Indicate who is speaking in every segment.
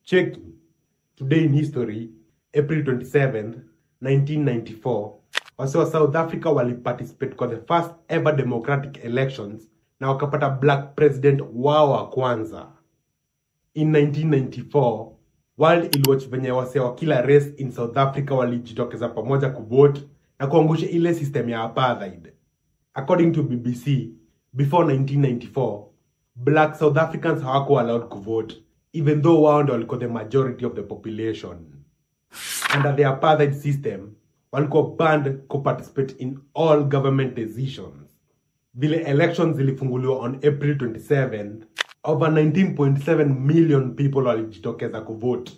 Speaker 1: Check today in history, April 27th, 1994, wase wa South Africa waliparticipate kwa the first ever democratic elections na wakapata black president wao wa kwanza. In 1994, world iliwatch venye wase wa kila race in South Africa walijitokeza pamoja kuvote na kuangusha ile system ya apartheid. According to BBC, before 1994, black South Africans hawakuwa allowed kuvote, even though wao ndio walikuwa the majority of the population. Under the apartheid system, walikuwa banned to participate in all government decisions. Vile elections zilifunguliwa on April 27th, over 19.7 million people walijitokeza kuvote.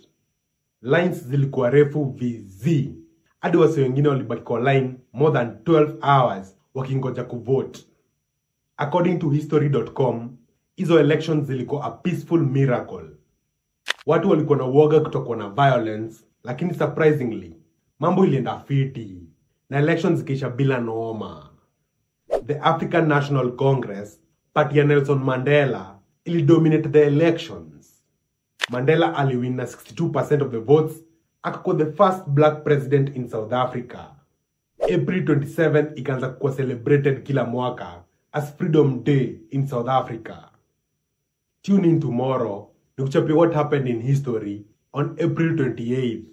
Speaker 1: Lines zilikuwa refu vizi. Hadi wase wengine walibaki kwa line more than 12 hours wakingoja kuvote. According to history.com, hizo elections zilikuwa a peaceful miracle. Watu walikuwa na uoga kutokuwa na violence, lakini surprisingly, mambo ilienda fiti na elections zikaisha bila noma. The African National Congress, party ya Nelson Mandela, ilidominate the elections. Mandela aliwin na 62% of the votes, akakuwa the first black president in South Africa. April 27 ikaanza kuwa celebrated kila mwaka as Freedom Day in South Africa. Tune in tomorrow to kuchapia what happened in history on April 28th.